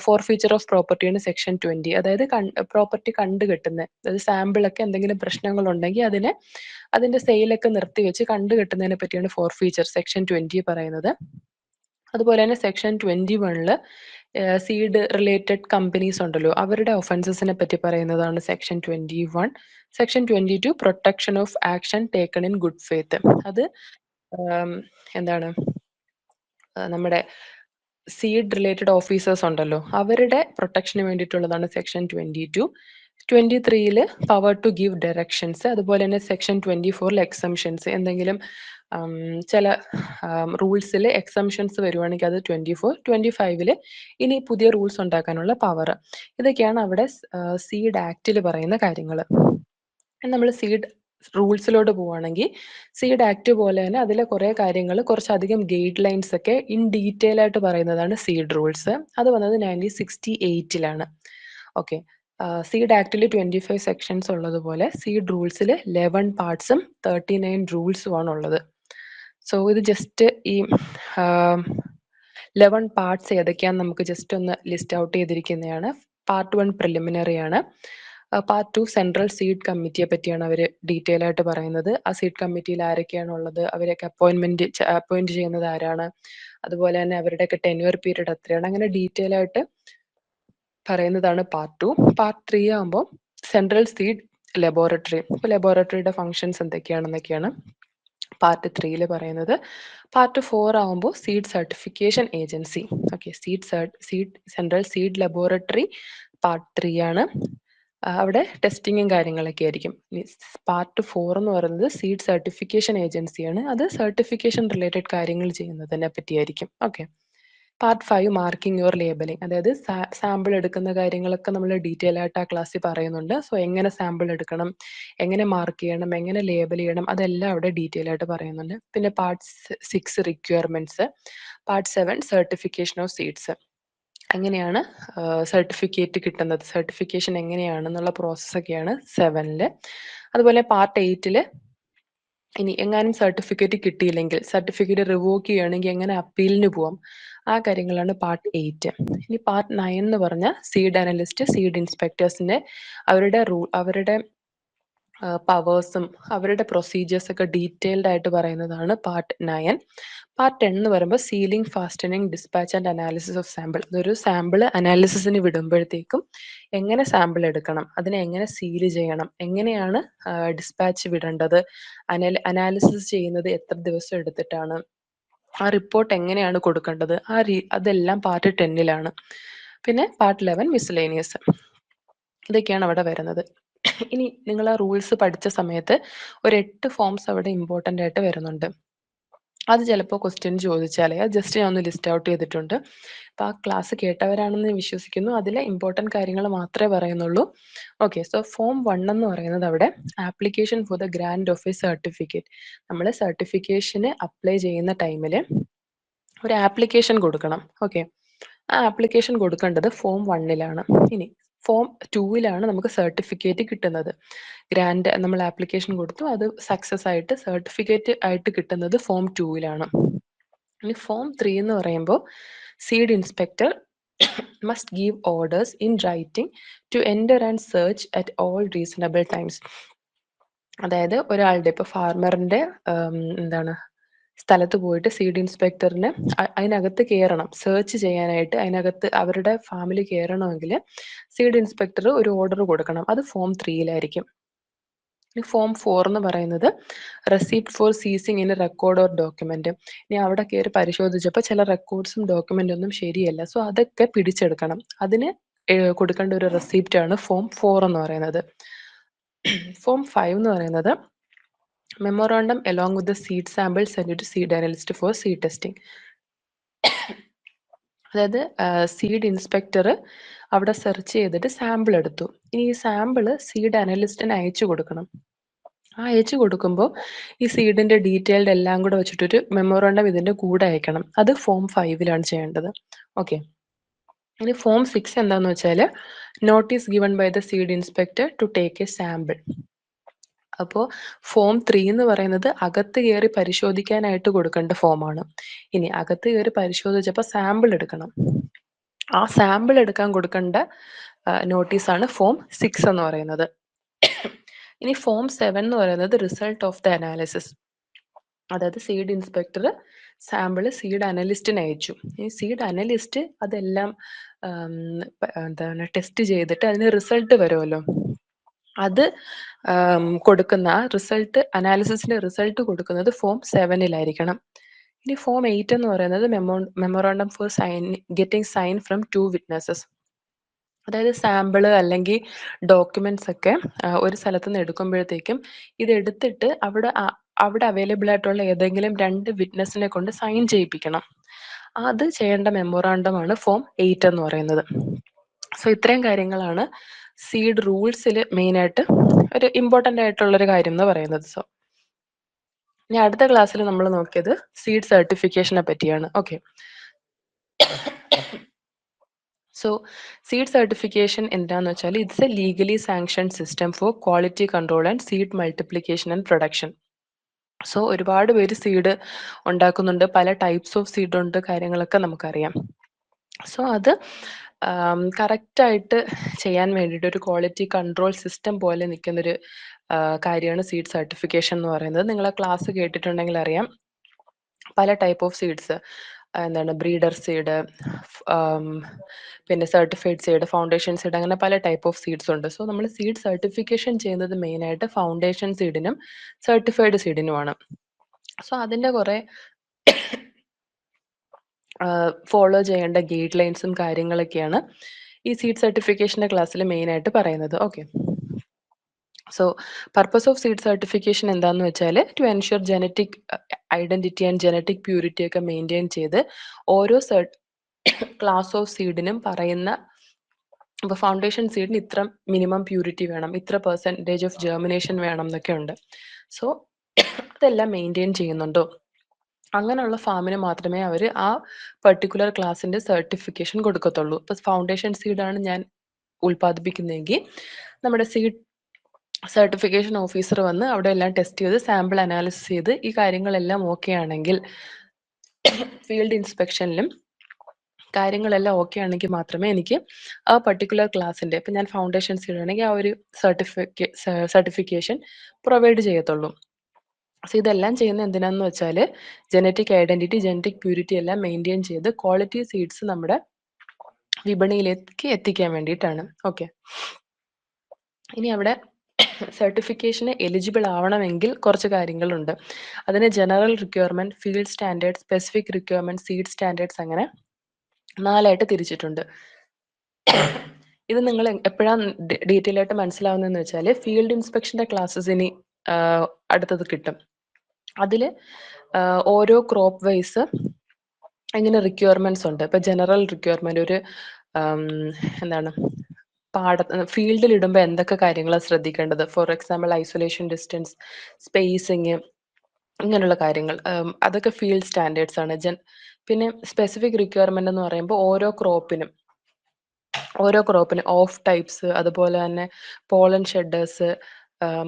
ഫോർഫീച്ചർ ഓഫ് പ്രോപ്പർട്ടിയാണ് സെക്ഷൻ 20. അതായത് പ്രോപ്പർട്ടി കണ്ടുകെട്ടുന്നത്, അതായത് സാമ്പിളൊക്കെ എന്തെങ്കിലും പ്രശ്നങ്ങൾ ഉണ്ടെങ്കിൽ അതിന്റെ സെയിലൊക്കെ നിർത്തിവെച്ച് കണ്ടുകെട്ടുന്നതിനെ പറ്റിയാണ് ഫോർഫീച്ചർ സെക്ഷൻ 20 പറയുന്നത്. അതുപോലെ തന്നെ സെക്ഷൻ 21 സീഡ് റിലേറ്റഡ് കമ്പനീസ് ഉണ്ടല്ലോ, അവരുടെ ഒഫൻസസിനെ പറ്റി പറയുന്നതാണ് section 21. Section 22 protection of action taken in good faith. അത് എന്താണ്, നമ്മുടെ സീഡ് റിലേറ്റഡ് ഓഫീസേഴ്സ് ഉണ്ടല്ലോ, അവരുടെ പ്രൊട്ടക്ഷന് വേണ്ടിയിട്ടുള്ളതാണ് section 22. 23 power to give directions. അതുപോലെ തന്നെ സെക്ഷൻ 24 എക്സംഷൻസ്, എന്തെങ്കിലും ചില റൂൾസിൽ എക്സംഷൻസ് വരുവാണെങ്കിൽ അത് 24. 25 ഇനി പുതിയ റൂൾസ് ഉണ്ടാക്കാനുള്ള പവർ. ഇതൊക്കെയാണ് അവിടെ സീഡ് ആക്ടിൽ പറയുന്ന കാര്യങ്ങൾ. നമ്മൾ സീഡ് റൂൾസിലോട്ട് പോവുകയാണെങ്കിൽ സീഡ് ആക്ട് പോലെ തന്നെ അതിലെ കുറേ കാര്യങ്ങൾ, കുറച്ചധികം ഗൈഡ് ലൈൻസ് ഒക്കെ ഇൻ ഡീറ്റെയിൽ ആയിട്ട് പറയുന്നതാണ് സീഡ് റൂൾസ്. അത് വന്നത് 1968 ഓക്കെ. സീഡ് ആക്ടിൽ 25 സെക്ഷൻസ് ഉള്ളതുപോലെ സീഡ് റൂൾസിൽ 11 പാർട്സും 39 റൂൾസും ആണ് ഉള്ളത്. സോ ഇത് ജസ്റ്റ് ഈ 11 പാർട്സ് ഏതൊക്കെയാണെന്ന് നമുക്ക് ജസ്റ്റ് ഒന്ന് ലിസ്റ്റ് ഔട്ട് ചെയ്തിരിക്കുന്നതാണ്. പാർട്ട് 1 പ്രിലിമിനറി ആണ്. പാർട്ട് 2 സെൻട്രൽ സീഡ് കമ്മിറ്റിയെ പറ്റിയാണ് അവർ ഡീറ്റെയിൽ ആയിട്ട് പറയുന്നത്. ആ സീഡ് കമ്മിറ്റിയിൽ ആരൊക്കെയാണ് ഉള്ളത്, അവരെയൊക്കെ അപ്പോയിന്റ് ചെയ്യുന്നത് ആരാണ്, അതുപോലെ തന്നെ അവരുടെയൊക്കെ ടെന്യൂർ പീരീഡ് എത്രയാണ്, അങ്ങനെ ഡീറ്റെയിൽ ആയിട്ട് പറയുന്നതാണ് പാർട്ട് 2. പാർട്ട് 3 ആകുമ്പോൾ സെൻട്രൽ സീഡ് ലബോറട്ടറി, ഇപ്പോൾ ലബോറട്ടറിയുടെ ഫങ്ഷൻസ് എന്തൊക്കെയാണെന്നൊക്കെയാണ് പാർട്ട് 3 പറയുന്നത്. പാർട്ട് 4 ആകുമ്പോൾ seed certification agency. Okay, central seed laboratory part 3 ആണ്. അവിടെ ടെസ്റ്റിങ്ങും കാര്യങ്ങളൊക്കെ ആയിരിക്കും. പാർട്ട് 4 എന്ന് പറയുന്നത് സീഡ് സർട്ടിഫിക്കേഷൻ ഏജൻസിയാണ്. അത് സർട്ടിഫിക്കേഷൻ റിലേറ്റഡ് കാര്യങ്ങൾ ചെയ്യുന്നതിനെ പറ്റിയായിരിക്കും. Okay. Part 5 marking your labelling, അതായത് സാമ്പിൾ എടുക്കുന്ന കാര്യങ്ങളൊക്കെ നമ്മൾ ഡീറ്റെയിൽ ആയിട്ട് ആ ക്ലാസ്സിൽ പറയുന്നുണ്ട്. സോ എങ്ങനെ സാമ്പിൾ എടുക്കണം, എങ്ങനെ മാർക്ക് ചെയ്യണം, എങ്ങനെ ലേബൽ ചെയ്യണം, അതെല്ലാം അവിടെ ഡീറ്റെയിൽ ആയിട്ട് പറയുന്നുണ്ട്. പിന്നെ part 6 requirements. Part 7 certification of seeds, എങ്ങനെയാണ് സർട്ടിഫിക്കറ്റ് കിട്ടുന്നത്, സർട്ടിഫിക്കേഷൻ എങ്ങനെയാണെന്നുള്ള പ്രോസസ്സൊക്കെയാണ് 7. അതുപോലെ പാർട്ട് 8 ഇനി എങ്ങാനും സർട്ടിഫിക്കറ്റ് കിട്ടിയില്ലെങ്കിൽ, സർട്ടിഫിക്കറ്റ് റിവോക്ക് ചെയ്യുകയാണെങ്കിൽ എങ്ങനെ അപ്പീലിന് പോവാം, ആ കാര്യങ്ങളാണ് പാർട്ട് 8. ഇനി പാർട്ട് 9 എന്ന് പറഞ്ഞാൽ സീഡ് അനലിസ്റ്റ്, സീഡ് ഇൻസ്പെക്ടേഴ്സിന്റെ അവരുടെ പവേഴ്സും അവരുടെ പ്രൊസീജിയേഴ്സ് ഒക്കെ ഡീറ്റെയിൽഡ് ആയിട്ട് പറയുന്നതാണ് പാർട്ട് 9. പാർട്ട് 10 എന്ന് പറയുമ്പോൾ sealing, fastening, dispatch and analysis of sample. ഇതൊരു സാമ്പിൾ അനാലിസിസിന് വിടുമ്പോഴത്തേക്കും എങ്ങനെ സാമ്പിൾ എടുക്കണം, അതിനെ എങ്ങനെ സീൽ ചെയ്യണം, എങ്ങനെയാണ് ഡിസ്പാച്ച് വിടേണ്ടത്, അനാലിസിസ് ചെയ്യുന്നത് എത്ര ദിവസം എടുത്തിട്ടാണ്, ആ റിപ്പോർട്ട് എങ്ങനെയാണ് കൊടുക്കേണ്ടത്, അതെല്ലാം പാർട്ട് 10 പിന്നെ പാർട്ട് 11 മിസ്ലേനിയസ്. ഇതൊക്കെയാണ് അവിടെ വരുന്നത്. ഇനി നിങ്ങൾ ആ റൂൾസ് പഠിച്ച സമയത്ത് ഒരു 8 ഫോംസ് അവിടെ ഇമ്പോർട്ടൻ്റ് ആയിട്ട് വരുന്നുണ്ട്. അത് ചിലപ്പോൾ ക്വസ്റ്റ്യൻ ചോദിച്ചാലേ, അത് ജസ്റ്റ് ഞാൻ ഒന്ന് ലിസ്റ്റ് ഔട്ട് ചെയ്തിട്ടുണ്ട്. അപ്പോൾ ആ ക്ലാസ് കേട്ടവരാണെന്ന് വിശ്വസിക്കുന്നു. അതിലെ ഇമ്പോർട്ടൻറ്റ് കാര്യങ്ങൾ മാത്രമേ പറയുന്നുള്ളൂ. ഓക്കെ. സോ ഫോം 1 എന്ന് പറയുന്നത് അവിടെ application for the grand of A certificate. നമ്മൾ സർട്ടിഫിക്കേഷന് അപ്ലൈ ചെയ്യുന്ന ടൈമിൽ ഒരു ആപ്ലിക്കേഷൻ കൊടുക്കണം. ഓക്കെ. ആ ആപ്ലിക്കേഷൻ കൊടുക്കേണ്ടത് ഫോം 1-ലാണ്. ഇനി ഫോം 2-ലാണ് നമുക്ക് സർട്ടിഫിക്കറ്റ് കിട്ടുന്നത്. ഗ്രാന്റ് നമ്മൾ ആപ്ലിക്കേഷൻ കൊടുത്തു. അത് സക്സസ് ആയിട്ട് സർട്ടിഫിക്കറ്റ് ആയിട്ട് കിട്ടുന്നത് ഫോം 2-ലാണ്. ഇനി ഫോം 3 എന്ന് പറയുമ്പോൾ seed inspector must give orders in writing to enter and search at all reasonable times. അതായത് ഒരാളുടെ ഇപ്പോൾ ഫാർമറിൻ്റെ എന്താണ് സ്ഥലത്ത് പോയിട്ട് സീഡ് ഇൻസ്പെക്ടറിന് അതിനകത്ത് കയറണം, സെർച്ച് ചെയ്യാനായിട്ട് അതിനകത്ത് അവരുടെ ഫാമിൽ കയറണമെങ്കിൽ സീഡ് ഇൻസ്പെക്ടർ ഒരു ഓർഡർ കൊടുക്കണം. അത് ഫോം 3-ലായിരിക്കും. ഇനി ഫോം 4 എന്ന് പറയുന്നത് receipt for seizing in record or document. ഇനി അവിടെ കയറി പരിശോധിച്ചപ്പോൾ ചില റെക്കോർഡ്സും ഡോക്യുമെന്റ് ഒന്നും ശരിയല്ല. സോ അതൊക്കെ പിടിച്ചെടുക്കണം. അതിന് കൊടുക്കേണ്ട ഒരു റെസിപ്റ്റ് ആണ് ഫോം 4 എന്ന് പറയുന്നത്. ഫോം 5 എന്ന് പറയുന്നത് memorandum along with the seed sample send to seed analyst for seed testing. അതായത് സീഡ് ഇൻസ്പെക്ടർ അവിടെ സെർച്ച് ചെയ്തിട്ട് സാമ്പിൾ എടുത്തു. ഇനി ഈ സാമ്പിൾ സീഡ് അനലിസ്റ്റിന് അയച്ചു കൊടുക്കണം. ആ അയച്ചു കൊടുക്കുമ്പോൾ ഈ സീഡിന്റെ ഡീറ്റെയിൽഡ് എല്ലാം കൂടെ വെച്ചിട്ടൊരു മെമ്മോറാണ്ടം ഇതിന്റെ കൂടെ അയക്കണം. അത് ഫോം 5-ലാണ് ചെയ്യേണ്ടത്. ഓക്കെ. ഇനി ഫോം 6 എന്താന്ന് വെച്ചാൽ notice given by the seed inspector to take a sample. അപ്പോൾ ഫോം 3 എന്ന് പറയുന്നത് അകത്ത് കയറി പരിശോധിക്കാനായിട്ട് കൊടുക്കേണ്ട ഫോമാണ്. ഇനി അകത്ത് കയറി പരിശോധിച്ചപ്പോൾ സാമ്പിൾ എടുക്കണം. ആ സാമ്പിൾ എടുക്കാൻ കൊടുക്കേണ്ട നോട്ടീസാണ് ഫോം 6 എന്ന് പറയുന്നത്. ഇനി ഫോം 7 എന്ന് പറയുന്നത് റിസൾട്ട് ഓഫ് ദ അനാലിസിസ്. അതായത് സീഡ് ഇൻസ്പെക്ടർ സാമ്പിൾ സീഡ് അനലിസ്റ്റിന് അയച്ചു. ഈ സീഡ് അനലിസ്റ്റ് അതെല്ലാം എന്താണ് ടെസ്റ്റ് ചെയ്തിട്ട് അതിന് റിസൾട്ട് വരുമല്ലോ, അത് കൊടുക്കുന്ന ആ റിസൾട്ട് അനാലിസിസിന്റെ റിസൾട്ട് കൊടുക്കുന്നത് ഫോം 7-ലായിരിക്കണം. ഇനി ഫോം 8 എന്ന് പറയുന്നത് memorandum for getting sign from 2 witnesses. അതായത് സാമ്പിള് അല്ലെങ്കിൽ ഡോക്യുമെന്റ്സ് ഒക്കെ ഒരു സ്ഥലത്ത് നിന്ന് എടുക്കുമ്പോഴത്തേക്കും ഇത് എടുത്തിട്ട് അവിടെ അവൈലബിൾ ആയിട്ടുള്ള ഏതെങ്കിലും 2 വിറ്റ്നസിനെ കൊണ്ട് സൈൻ ചെയ്യിപ്പിക്കണം. അത് ചെയ്യേണ്ട മെമ്മോറാണ്ടമാണ് ഫോം 8 എന്ന് പറയുന്നത്. സോ ഇത്രയും കാര്യങ്ങളാണ് സീഡ് റൂൾസിൽ മെയിനായിട്ട് ഒരു ഇമ്പോർട്ടൻ്റ് ആയിട്ടുള്ളൊരു കാര്യം എന്ന് പറയുന്നത്. സോ ഇനി അടുത്ത ക്ലാസ്സിൽ നമ്മൾ നോക്കിയത് സീഡ് സർട്ടിഫിക്കേഷനെ പറ്റിയാണ്. ഓക്കെ. സോ സീഡ് സർട്ടിഫിക്കേഷൻ എന്താന്ന് വെച്ചാൽ it's A legally sanction system for quality control and seed multiplication and production. So ഒരുപാട് പേര് സീഡ് ഉണ്ടാക്കുന്നുണ്ട്, പല ടൈപ്സ് ഓഫ് സീഡ് ഉണ്ട്, കാര്യങ്ങളൊക്കെ നമുക്കറിയാം. സോ അത് കറക്റ്റായിട്ട് ചെയ്യാൻ വേണ്ടിയിട്ട് ഒരു ക്വാളിറ്റി കൺട്രോൾ സിസ്റ്റം പോലെ നിൽക്കുന്നൊരു കാര്യമാണ് സീഡ് സർട്ടിഫിക്കേഷൻ എന്ന് പറയുന്നത്. നിങ്ങൾ ആ ക്ലാസ് കേട്ടിട്ടുണ്ടെങ്കിൽ അറിയാം, പല ടൈപ്പ് ഓഫ് സീഡ്സ്, എന്താണ് ബ്രീഡർ സീഡ്, പിന്നെ സർട്ടിഫൈഡ് സീഡ്, ഫൗണ്ടേഷൻ സീഡ്, അങ്ങനെ പല ടൈപ്പ് ഓഫ് സീഡ്സ് ഉണ്ട്. സോ നമ്മൾ സീഡ് സർട്ടിഫിക്കേഷൻ ചെയ്യുന്നത് മെയിനായിട്ട് ഫൗണ്ടേഷൻ സീഡിനും സർട്ടിഫൈഡ് സീഡിനുമാണ്. സോ അതിൻ്റെ കുറേ ഫോളോ ചെയ്യേണ്ട ഗൈഡ് ലൈൻസും കാര്യങ്ങളൊക്കെയാണ് ഈ സീഡ് സർട്ടിഫിക്കേഷൻ്റെ ക്ലാസ്സിൽ മെയിനായിട്ട് പറയുന്നത്. Okay. So purpose of seed certification എന്താണെന്ന് വെച്ചാൽ to ensure genetic identity and genetic purity ഒക്കെ മെയിൻറ്റെയിൻ ചെയ്ത് ഓരോ ക്ലാസ് ഓഫ് സീഡിനും പറയുന്ന, ഇപ്പോൾ ഫൗണ്ടേഷൻ സീഡിന് ഇത്ര മിനിമം പ്യൂരിറ്റി വേണം, ഇത്ര പെർസെൻറ്റേജ് ഓഫ് ജെർമിനേഷൻ വേണം എന്നൊക്കെ ഉണ്ട്. സോ അതെല്ലാം മെയിൻറ്റെയിൻ ചെയ്യുന്നുണ്ടോ, അങ്ങനെയുള്ള ഫാമിന് മാത്രമേ അവർ ആ പെർട്ടിക്കുലർ ക്ലാസ്സിൻ്റെ സർട്ടിഫിക്കേഷൻ കൊടുക്കത്തുള്ളൂ. ഇപ്പോൾ ഫൗണ്ടേഷൻ സീഡാണ് ഞാൻ ഉൽപ്പാദിപ്പിക്കുന്നതെങ്കിൽ നമ്മുടെ സീഡ് സർട്ടിഫിക്കേഷൻ ഓഫീസർ വന്ന് അവിടെ എല്ലാം ടെസ്റ്റ് ചെയ്ത് സാമ്പിൾ അനാലിസിസ് ചെയ്ത് ഈ കാര്യങ്ങളെല്ലാം ഓക്കെ ആണെങ്കിൽ, ഫീൽഡ് ഇൻസ്പെക്ഷനിലും കാര്യങ്ങളെല്ലാം ഓക്കെ ആണെങ്കിൽ മാത്രമേ എനിക്ക് ആ പർട്ടിക്കുലർ ക്ലാസ്സിൻ്റെ, ഇപ്പം ഞാൻ ഫൗണ്ടേഷൻ സീഡ് ആണെങ്കിൽ ആ ഒരു സർട്ടിഫിക്കേഷൻ പ്രൊവൈഡ് ചെയ്യത്തുള്ളൂ. സോ ഇതെല്ലാം ചെയ്യുന്ന എന്തിനാന്ന് വെച്ചാൽ ജനറ്റിക് ഐഡന്റിറ്റി, ജനറ്റിക് പ്യൂരിറ്റി എല്ലാം മെയിൻറ്റെയിൻ ചെയ്ത് ക്വാളിറ്റി സീഡ്സ് നമ്മുടെ വിപണിയിലേക്ക് എത്തിക്കാൻ വേണ്ടിയിട്ടാണ്. ഓക്കെ. ഇനി അവിടെ സർട്ടിഫിക്കേഷന് എലിജിബിൾ ആവണമെങ്കിൽ കുറച്ച് കാര്യങ്ങളുണ്ട്. അതിന് general requirement, field standard, specific requirement, seed standards, അങ്ങനെ 4ആയിട്ട് തിരിച്ചിട്ടുണ്ട്. ഇത് നിങ്ങൾ എപ്പോഴാണ് ഡീറ്റെയിൽ ആയിട്ട് മനസ്സിലാവുന്നതെന്ന് വെച്ചാൽ ഫീൽഡ് ഇൻസ്പെക്ഷന്റെ ക്ലാസ്സസ് ഇനി അടുത്തത് കിട്ടും. അതിൽ ഓരോ ക്രോപ്പ് വൈസ് ഇങ്ങനെ റിക്വയർമെന്റ്സ് ഉണ്ട്. ഇപ്പൊ ജനറൽ റിക്വയർമെന്റ് ഒരു എന്താണ് ഫീൽഡിൽ ഇടുമ്പോൾ എന്തൊക്കെ കാര്യങ്ങളാണ് ശ്രദ്ധിക്കേണ്ടത്, for example isolation distance, spacing, ഇങ്ങനെയുള്ള കാര്യങ്ങൾ, അതൊക്കെ ഫീൽഡ് സ്റ്റാൻഡേർഡ്സ് ആണ്. പിന്നെ സ്പെസിഫിക് റിക്വയർമെന്റ് എന്ന് പറയുമ്പോൾ ഓരോ ക്രോപ്പിന് ഓഫ് ടൈപ്സ്, അതുപോലെ തന്നെ പോളൻ ഷെഡേഴ്സ്,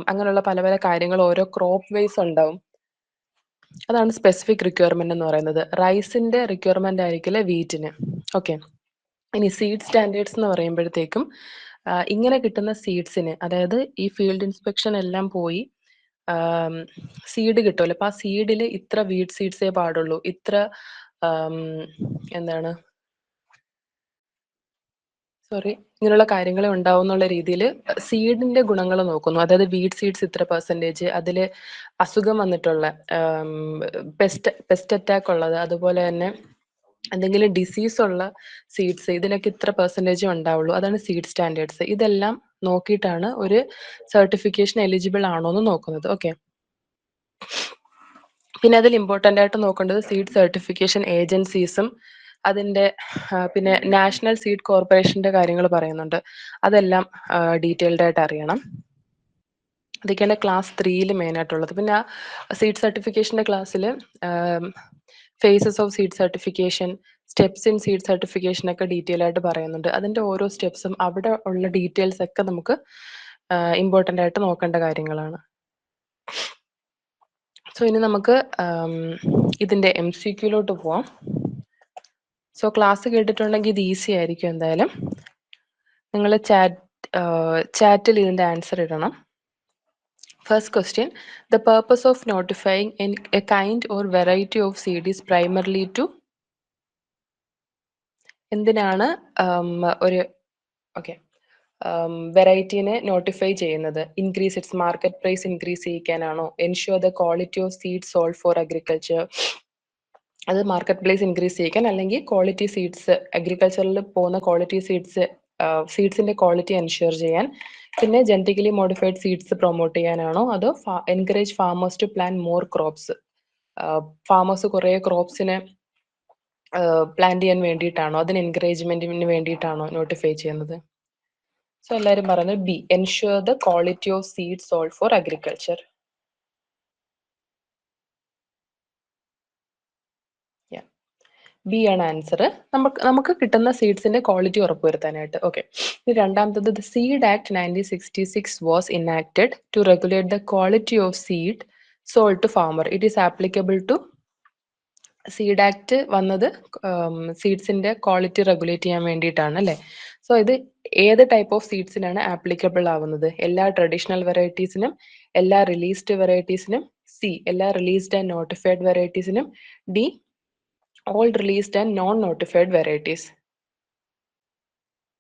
അങ്ങനെയുള്ള പല പല കാര്യങ്ങൾ ഓരോ ക്രോപ്പ് വൈസ് ഉണ്ടാവും. അതാണ് സ്പെസിഫിക് റിക്വയർമെന്റ് എന്ന് പറയുന്നത്. റൈസിന്റെ റിക്വയർമെന്റ് ആയിരിക്കില്ല വീറ്റിന്. ഓക്കെ. ഇനി സീഡ് സ്റ്റാൻഡേർഡ്സ് എന്ന് പറയുമ്പോഴത്തേക്കും ഇങ്ങനെ കിട്ടുന്ന സീഡ്സിന്, അതായത് ഈ ഫീൽഡ് ഇൻസ്പെക്ഷൻ എല്ലാം പോയി സീഡ് കിട്ടുമല്ലോ, അപ്പൊ ആ സീഡിൽ ഇത്ര വീഡ് സീഡ്സേ പാടുള്ളൂ, ഇത്ര എന്താണ് സോറി ഇങ്ങനെയുള്ള കാര്യങ്ങൾ ഉണ്ടാവും എന്നുള്ള രീതിയിൽ സീഡിന്റെ ഗുണങ്ങൾ നോക്കുന്നു. അതായത് വീഡ് സീഡ്സ് ഇത്ര പെർസെൻറ്റേജ്, അതിൽ അസുഖം വന്നിട്ടുള്ള പെസ്റ്റ് അറ്റാക്ക് ഉള്ളത്, അതുപോലെ തന്നെ എന്തെങ്കിലും ഡിസീസ് ഉള്ള സീഡ്സ്, ഇതിനൊക്കെ ഇത്ര പെർസെൻറ്റേജ് ഉണ്ടാവുള്ളൂ. അതാണ് സീഡ് സ്റ്റാൻഡേർഡ്സ്. ഇതെല്ലാം നോക്കിയിട്ടാണ് ഒരു സർട്ടിഫിക്കേഷൻ എലിജിബിൾ ആണോ എന്ന് നോക്കുന്നത്. ഓക്കെ. പിന്നെ അതിൽ ഇമ്പോർട്ടൻ്റ് ആയിട്ട് നോക്കേണ്ടത് സീഡ് സർട്ടിഫിക്കേഷൻ ഏജൻസീസും അതിൻ്റെ പിന്നെ നാഷണൽ സീഡ് കോർപ്പറേഷൻ്റെ കാര്യങ്ങൾ പറയുന്നുണ്ട്. അതെല്ലാം ഡീറ്റെയിൽഡ് ആയിട്ട് അറിയണം. ഇതൊക്കെയാണ് ക്ലാസ് 3യിൽ മെയിനായിട്ടുള്ളത്. പിന്നെ ആ സീഡ് സർട്ടിഫിക്കേഷൻ്റെ ക്ലാസ്സിൽ phases of seed certification, steps in seed certification ഒക്കെ ഡീറ്റെയിൽ ആയിട്ട് പറയുന്നുണ്ട്. അതിൻ്റെ ഓരോ സ്റ്റെപ്സും അവിടെ ഉള്ള ഡീറ്റെയിൽസ് ഒക്കെ നമുക്ക് ഇമ്പോർട്ടൻ്റ് ആയിട്ട് നോക്കേണ്ട കാര്യങ്ങളാണ്. സോ ഇനി നമുക്ക് ഇതിൻ്റെ MCQലോട്ട് പോവാം. സോ ക്ലാസ് കേട്ടിട്ടുണ്ടെങ്കിൽ ഇത് ഈസി ആയിരിക്കും എന്തായാലും. നിങ്ങൾ ചാറ്റിൽ ഇതിൻ്റെ ആൻസർ ഇടണം. First question, the purpose of notifying a kind or variety of seed is primarily to എന്തിനാണ് ഒരു വെറൈറ്റീനെ നോട്ടിഫൈ ചെയ്യുന്നത്? Increase its market price increase ചെയ്യിക്കാനാണോ? Ensure the quality of seed sold for agriculture, അത് മാർക്കറ്റ് പ്ലേസ് ഇൻക്രീസ് ചെയ്യിക്കാൻ, അല്ലെങ്കിൽ quality seeds അഗ്രികൾച്ചറിൽ പോകുന്ന quality സീഡ്സിന്റെ quality ensure ചെയ്യാൻ, പിന്നെ ജനറ്റിക്കലി മോഡിഫൈഡ് സീഡ്സ് പ്രൊമോട്ട് ചെയ്യാനാണോ, അതോ encourage farmers to plan more crops, farmers കുറേ ക്രോപ്സിനെ പ്ലാൻ ചെയ്യാൻ വേണ്ടിയിട്ടാണോ, അതിന് എൻകറേജ്മെന്റിന് വേണ്ടിയിട്ടാണോ നോട്ടിഫൈ ചെയ്യുന്നത്? സോ എല്ലാവരും പറയുന്നത് B, ensure the quality of seed sold for agriculture. B ആണ് ആൻസർ. നമുക്ക് കിട്ടുന്ന സീഡ്സിന്റെ ക്വാളിറ്റി ഉറപ്പുവരുത്താനായിട്ട്. ഓക്കെ. രണ്ടാമത്തത്, the seed act 1966 was enacted to regulate the quality of seed sold to farmer. It is applicable to, seed act വന്നത് സീഡ്സിന്റെ quality regulate ചെയ്യാൻ വേണ്ടിയിട്ടാണ് അല്ലേ? സോ ഇത് ഏത് ടൈപ്പ് ഓഫ് സീഡ്സിനാണ് ആപ്ലിക്കബിൾ ആവുന്നത്? എല്ലാ ട്രഡീഷണൽ വെറൈറ്റീസിനും, എല്ലാ റിലീസ്ഡ് വെറൈറ്റീസിനും, സി എല്ലാ റിലീസ്ഡ് ആൻഡ് നോട്ടിഫൈഡ് വെറൈറ്റീസിനും, D all released and non-notified varieties.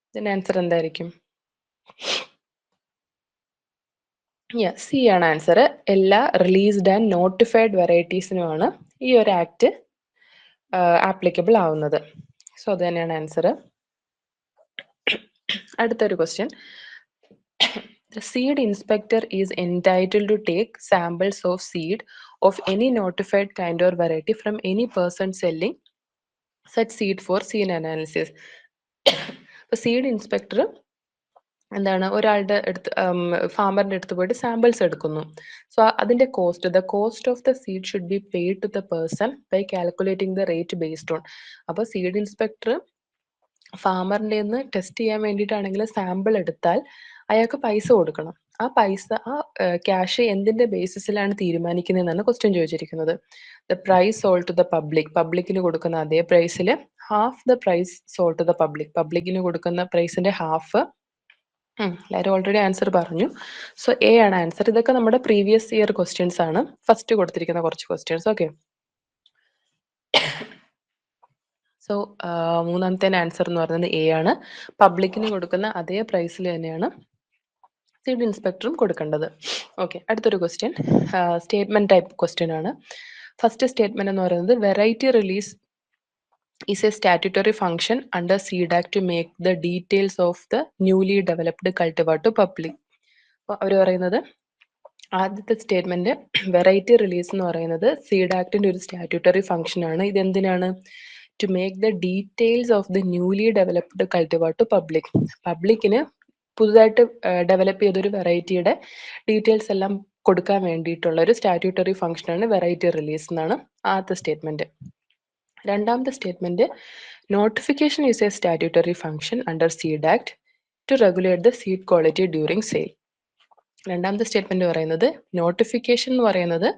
ഇതിന്റെ ആൻസർ എന്തായിരിക്കും? സി ആണ് ആൻസർ. എല്ലാ റിലീസ്ഡ് ആൻഡ് നോട്ടിഫൈഡ് വെറൈറ്റീസിനുമാണ് ഈ ഒരു ആക്ട് ആപ്ലിക്കബിൾ ആവുന്നത്. സോ അത് തന്നെയാണ് ആൻസർ. അടുത്തൊരു question, the seed inspector is entitled to take samples of seed of any notified kind or variety from any person selling such seed for seed analysis. അപ്പോൾ seed inspector എന്താണ്, ഒരാളുടെ അടുത്ത് ഫാമറിന്റെ അടുത്ത് പോയിട്ട് സാമ്പിൾസ് എടുക്കുന്നു. സോ അതിന്റെ cost, the cost of the seed should be paid to the person by calculating the rate based on. അപ്പോൾ seed inspector ഫാമറിന്റെ നിന്ന് ടെസ്റ്റ് ചെയ്യാൻ വേണ്ടിയിട്ടാണെങ്കിൽ സാമ്പിൾ എടുത്താൽ അയാൾക്ക് പൈസ കൊടുക്കണം. ആ ക്യാഷ് എന്തിന്റെ ബേസിസിലാണ് തീരുമാനിക്കുന്നതെന്നാണ് ക്വസ്റ്റ്യൻ ചോദിച്ചിരിക്കുന്നത്. The price sold to the പബ്ലിക്കിന് കൊടുക്കുന്ന അതേ പ്രൈസിൽ half the price sold to the പബ്ലിക്കിന് കൊടുക്കുന്ന പ്രൈസിന്റെ ഹാഫ്. എല്ലാവരും ഓൾറെഡി ആൻസർ പറഞ്ഞു. സോ എ ആണ് ആൻസർ. ഇതൊക്കെ നമ്മുടെ പ്രീവിയസ് ഇയർ ക്വസ്റ്റ്യൻസ് ആണ്, ഫസ്റ്റ് കൊടുത്തിരിക്കുന്ന കുറച്ച് ക്വസ്റ്റ്യൻസ്. ഓക്കെ. സോ മൂന്നാമത്തെ ആൻസർ എന്ന് പറയുന്നത് എ ആണ്. പബ്ലിക്കിന് കൊടുക്കുന്ന അതേ പ്രൈസിൽ തന്നെയാണ് സീഡ് ഇൻസ്പെക്ടറും കൊടുക്കേണ്ടത്. ഓക്കെ. അടുത്തൊരു ക്വസ്റ്റ്യൻ സ്റ്റേറ്റ്മെന്റ് ടൈപ്പ് ക്വസ്റ്റ്യൻ ആണ്. ഫസ്റ്റ് സ്റ്റേറ്റ്മെന്റ് എന്ന് പറയുന്നത്, variety release is a statutory function under Seed Act to make the details of the newly developed cultivar to public. അപ്പോൾ അവർ പറയുന്നത്, ആദ്യത്തെ സ്റ്റേറ്റ്മെന്റ്, വെറൈറ്റി റിലീസ് എന്ന് പറയുന്നത് സീഡ് ആക്ടിന്റെ ഒരു സ്റ്റാറ്റ്യൂട്ടറി ഫംഗ്ഷൻ ആണ്. ഇത് എന്തിനാണ്? To make the details of the newly developed cultivar to പബ്ലിക്കിന് പുതുതായിട്ട് ഡെവലപ്പ് ചെയ്തൊരു വെറൈറ്റിയുടെ ഡീറ്റെയിൽസ് എല്ലാം കൊടുക്കാൻ വേണ്ടിയിട്ടുള്ള ഒരു സ്റ്റാറ്റ്യൂട്ടറി ഫംഗ്ഷൻ ആണ് വെറൈറ്റി റിലീസ് എന്നാണ് ആദ്യത്തെ സ്റ്റേറ്റ്മെന്റ്. രണ്ടാമത്തെ statement, notification is A statutory function under seed act two regulate the seed quality during sale. രണ്ടാമത്തെ സ്റ്റേറ്റ്മെന്റ് പറയുന്നത് നോട്ടിഫിക്കേഷൻ എന്ന് പറയുന്നത്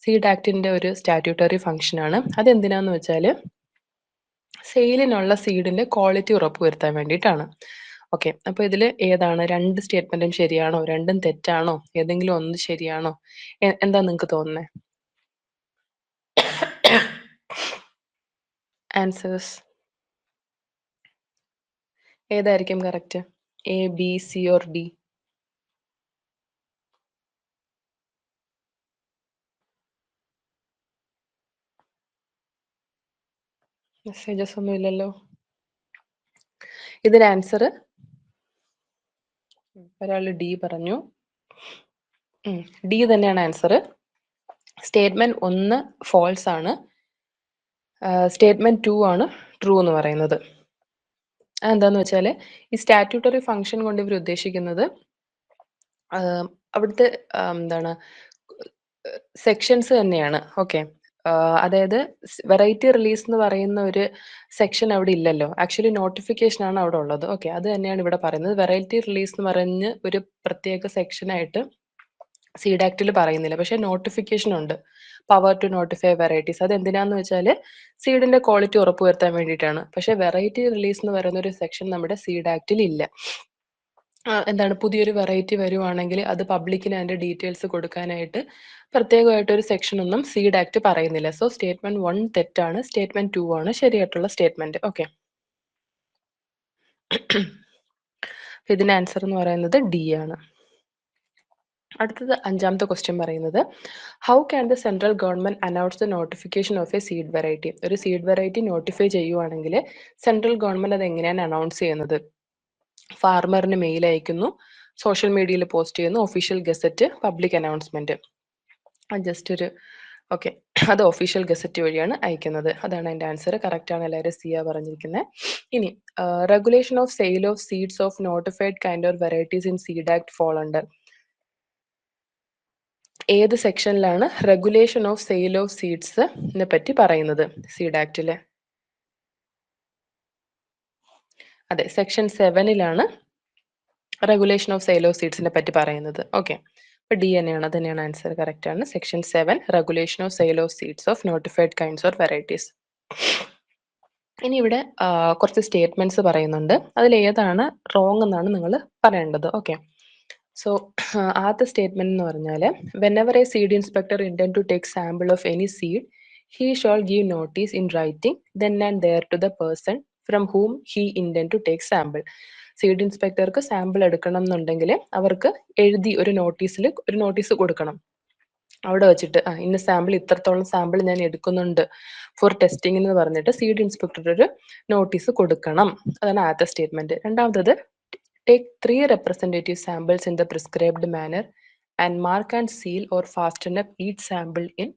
സീഡ് ആക്ടിന്റെ ഒരു സ്റ്റാറ്റ്യൂട്ടറി ഫംഗ്ഷൻ ആണ്. അതെന്തിനാന്ന് വെച്ചാൽ സെയിലിനുള്ള സീഡിന്റെ ക്വാളിറ്റി ഉറപ്പുവരുത്താൻ വേണ്ടിയിട്ടാണ്. ഓക്കെ, അപ്പൊ ഇതിൽ ഏതാണ്? രണ്ട് സ്റ്റേറ്റ്മെന്റും ശരിയാണോ, രണ്ടും തെറ്റാണോ, ഏതെങ്കിലും ഒന്ന് ശരിയാണോ, എന്താ നിങ്ങൾക്ക് തോന്നുന്നത്? ആൻസേഴ്സ് ഏതായിരിക്കും correct? A, B, C or D? Messages ഒന്നും ഇല്ലല്ലോ. ഇതിന് ആൻസർ ഒരാൾ ഡി പറഞ്ഞു. ഡി തന്നെയാണ് ആൻസർ. സ്റ്റേറ്റ്മെന്റ് 1 ഫോൾസ് ആണ്, സ്റ്റേറ്റ്മെന്റ് 2 ആണ് ട്രൂ എന്ന് പറയുന്നത്. അതെന്താന്ന് വെച്ചാൽ ഈ സ്റ്റാറ്റ്യൂട്ടറി ഫംഗ്ഷൻ കൊണ്ട് ഇവർ ഉദ്ദേശിക്കുന്നത് അവിടുത്തെ എന്താണ് സെക്ഷൻസ് തന്നെയാണ്. ഓക്കെ, അതായത് വെറൈറ്റി റിലീസ് എന്ന് പറയുന്ന ഒരു സെക്ഷൻ അവിടെ ഇല്ലല്ലോ. ആക്ച്വലി നോട്ടിഫിക്കേഷൻ ആണ് അവിടെ ഉള്ളത്. ഓക്കെ, അത് തന്നെയാണ് ഇവിടെ പറയുന്നത്. വെറൈറ്റി റിലീസ് എന്ന് പറഞ്ഞ് ഒരു പ്രത്യേക സെക്ഷനായിട്ട് സീഡ് ആക്ടിൽ പറയുന്നില്ല, പക്ഷെ നോട്ടിഫിക്കേഷൻ ഉണ്ട്, പവർ ടു നോട്ടിഫൈ വെറൈറ്റീസ്. അത് എന്തിനാന്ന് വെച്ചാൽ സീഡിന്റെ ക്വാളിറ്റി ഉറപ്പുവരുത്താൻ വേണ്ടിയിട്ടാണ്. പക്ഷെ വെറൈറ്റി റിലീസ് എന്ന് പറയുന്ന ഒരു സെക്ഷൻ നമ്മുടെ സീഡ് ആക്ടിൽ ഇല്ല. എന്താണ്, പുതിയൊരു വെറൈറ്റി വരുവാണെങ്കിൽ അത് പബ്ലിക്കിന് അതിന്റെ ഡീറ്റെയിൽസ് കൊടുക്കാനായിട്ട് പ്രത്യേകമായിട്ട് ഒരു സെക്ഷൻ ഒന്നും സീഡ് ആക്ട് പറയുന്നില്ല. സോ സ്റ്റേറ്റ്മെന്റ് 1 തെറ്റാണ്, സ്റ്റേറ്റ്മെന്റ് 2 ആണ് ശരിയായിട്ടുള്ള സ്റ്റേറ്റ്മെന്റ്. ഓക്കെ, ഇതിന്റെ ആൻസർ എന്ന് പറയുന്നത് ഡി ആണ്. അടുത്തത് അഞ്ചാമത്തെ ക്വസ്റ്റ്യൻ പറയുന്നത്, how can the central government announce the notification of A seed variety? ഒരു സീഡ് വെറൈറ്റി നോട്ടിഫൈ ചെയ്യുവാണെങ്കിൽ സെൻട്രൽ ഗവൺമെന്റ് അത് എങ്ങനെയാണ് അനൗൺസ് ചെയ്യുന്നത്? ഫാർമറിന് മെയിൽ അയക്കുന്നു, സോഷ്യൽ മീഡിയയിൽ പോസ്റ്റ് ചെയ്യുന്നു, official gazette, public announcement. Just ഒരു ഓക്കെ, അത് ഒഫീഷ്യൽ ഗസറ്റ് വഴിയാണ് അയക്കുന്നത്. അതാണ് അതിന്റെ ആൻസർ. കറക്റ്റ് ആണ്, എല്ലാവരും സിയ പറഞ്ഞിരിക്കുന്നത്. ഇനി regulation of sale of seeds of notified kind or varieties in seed act fall under? ഏത് സെക്ഷനിലാണ് regulation of sale of seeds പറ്റി പറയുന്നത് സീഡ് ആക്ടില്? അതെ, section 7 regulation of sale of സീഡ്സിനെ പറ്റി പറയുന്നത്. ഓക്കെ, അപ്പൊ ഡി തന്നെയാണ്, അത് തന്നെയാണ് ആൻസർ. കറക്റ്റ് ആണ്. Section 7 regulation of sale of seeds of notified kinds or varieties. ഇനി ഇവിടെ കുറച്ച് സ്റ്റേറ്റ്മെന്റ്സ് പറയുന്നുണ്ട്, അതിൽ ഏതാണ് റോങ് എന്നാണ് നിങ്ങൾ പറയേണ്ടത്. ഓക്കെ, സോ ആദ്യത്തെ സ്റ്റേറ്റ്മെന്റ് എന്ന് പറഞ്ഞാൽ, whenever a seed inspector intend to take sample of any seed he shall give notice in writing then and there to the person from whom he intend to take sample. Seed ഇൻസ്പെക്ടർക്ക് sample എടുക്കണം എന്നുണ്ടെങ്കിൽ അവർക്ക് എഴുതി ഒരു notice കൊടുക്കണം. അവിടെ വെച്ചിട്ട് ഇന്ന സാമ്പിൾ, ഇത്രത്തോളം സാമ്പിൾ ഞാൻ എടുക്കുന്നുണ്ട് ഫോർ ടെസ്റ്റിംഗ് എന്ന് പറഞ്ഞിട്ട് സീഡ് ഇൻസ്പെക്ടർ ഒരു നോട്ടീസ് കൊടുക്കണം. അതാണ് ആദ്യത്തെ സ്റ്റേറ്റ്മെന്റ്. രണ്ടാമത്തത്, take 3 representative samples in the prescribed manner and mark and seal or fasten up each sample in